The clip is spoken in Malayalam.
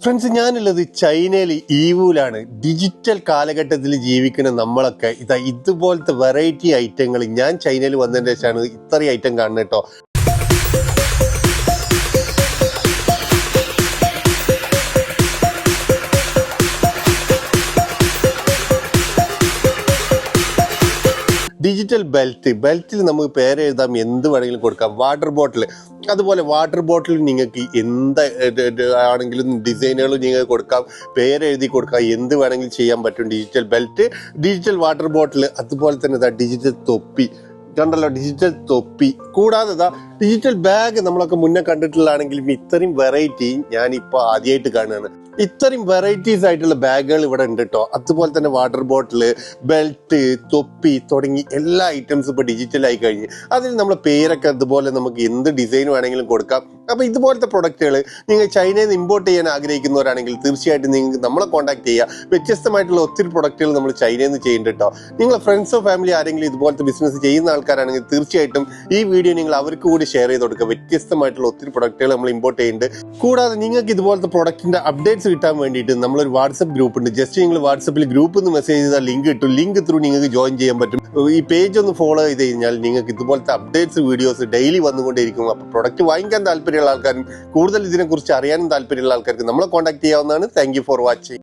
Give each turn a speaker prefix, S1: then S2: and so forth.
S1: ഫ്രണ്ട്സ്, ഞാനുള്ളത് ചൈനയിൽ ഈവൂലാണ്. ഡിജിറ്റൽ കാലഘട്ടത്തിൽ ജീവിക്കുന്ന നമ്മളൊക്കെ ഇതുപോലത്തെ വെറൈറ്റി ഐറ്റങ്ങൾ ഞാൻ ചൈനയിൽ വന്നതിന് ശേഷമാണ് ഇത്രയും ഐറ്റം കാണുന്നത് കേട്ടോ. ഡിജിറ്റൽ ബെൽറ്റിൽ നമുക്ക് പേരെഴുതാം, എന്ത് വേണമെങ്കിലും കൊടുക്കാം. വാട്ടർ ബോട്ടിൽ, അതുപോലെ വാട്ടർ ബോട്ടിൽ നിങ്ങൾക്ക് എന്ത് ആണെങ്കിലും ഡിസൈനുകൾ നിങ്ങൾക്ക് കൊടുക്കാം, പേരെഴുതി കൊടുക്കാം, എന്ത് വേണമെങ്കിലും ചെയ്യാൻ പറ്റും. Digital belt, digital water bottle, അതുപോലെ തന്നെ ഡിജിറ്റൽ തൊപ്പി കണ്ടല്ലോ, ഡിജിറ്റൽ തൊപ്പി. കൂടാതെ ഡിജിറ്റൽ ബാഗ് നമ്മളൊക്കെ മുന്നേ കണ്ടിട്ടുള്ളതാണെങ്കിലും ഇത്രയും വെറൈറ്റി ഞാനിപ്പോൾ ആദ്യമായിട്ട് കാണുകയാണ്. ഇത്രയും വെറൈറ്റീസ് ആയിട്ടുള്ള ബാഗുകൾ ഇവിടെ ഉണ്ട് കേട്ടോ. അതുപോലെ തന്നെ വാട്ടർ ബോട്ടിൽ, ബെൽറ്റ്, തൊപ്പി തുടങ്ങി എല്ലാ ഐറ്റംസും ഇപ്പോൾ ഡിജിറ്റലായി കഴിഞ്ഞ് അതിൽ നമ്മളെ പേരൊക്കെ അതുപോലെ നമുക്ക് എന്ത് ഡിസൈൻ വേണമെങ്കിലും കൊടുക്കാം. അപ്പോൾ ഇതുപോലത്തെ പ്രൊഡക്റ്റുകൾ നിങ്ങൾ ചൈനയിൽ നിന്ന് ഇമ്പോർട്ട് ചെയ്യാൻ ആഗ്രഹിക്കുന്നവരാണെങ്കിൽ തീർച്ചയായിട്ടും നിങ്ങൾക്ക് നമ്മളെ കോൺടാക്ട് ചെയ്യുക. വ്യത്യസ്തമായിട്ടുള്ള ഒത്തിരി പ്രൊഡക്റ്റുകൾ നമ്മൾ ചൈനയിൽ നിന്ന് ചെയ്യുന്നുണ്ട് കേട്ടോ. നിങ്ങളെ ഫ്രണ്ട്സോ ഫാമിലി ആരെങ്കിലും ഇതുപോലത്തെ ബിസിനസ് ചെയ്യുന്ന ആൾക്കാരാണെങ്കിൽ തീർച്ചയായിട്ടും ഈ വീഡിയോ നിങ്ങൾ അവർക്ക് കൂടി ഷെയർ ചെയ്ത് കൊടുക്കുക. വ്യത്യസ്തമായിട്ടുള്ള ഒത്തിരി പ്രൊഡക്റ്റുകൾ നമ്മൾ ഇമ്പോർട്ട് ചെയ്യുന്നുണ്ട്. കൂടാതെ നിങ്ങൾക്ക് ഇതുപോലത്തെ പ്രൊഡക്റ്റിന്റെ അപ്ഡേറ്റ്സ് കിട്ടാൻ വേണ്ടിയിട്ട് നമ്മളൊരു വാട്സപ്പ് ഗ്രൂപ്പ് ഉണ്ട്. ജസ്റ്റ് നിങ്ങൾ വാട്സപ്പിൽ ഗ്രൂപ്പിൽ നിന്ന് മെസ്സേജ് ചെയ്താൽ ലിങ്ക് കിട്ടും. ലിങ്ക് ത്രൂ നിങ്ങൾക്ക് ജോയിൻ ചെയ്യാൻ പറ്റും. ഈ പേജ് ഒന്ന് ഫോളോ ചെയ്ത് കഴിഞ്ഞാൽ നിങ്ങൾക്ക് ഇതുപോലത്തെ അപ്ഡേറ്റ്സ് വീഡിയോസ് ഡെയിലി വന്നുകൊണ്ടേയിരിക്കും. അപ്പോൾ പ്രൊഡക്റ്റ് വാങ്ങിക്കാൻ താല്പര്യമുള്ള ആൾക്കാരും കൂടുതൽ ഇതിനെക്കുറിച്ച് അറിയാനും താല്പര്യമുള്ള ആൾക്കാർക്ക് നമ്മളെ കോൺടാക്ട് ചെയ്യാവുന്നതാണ്. Thank you for watching.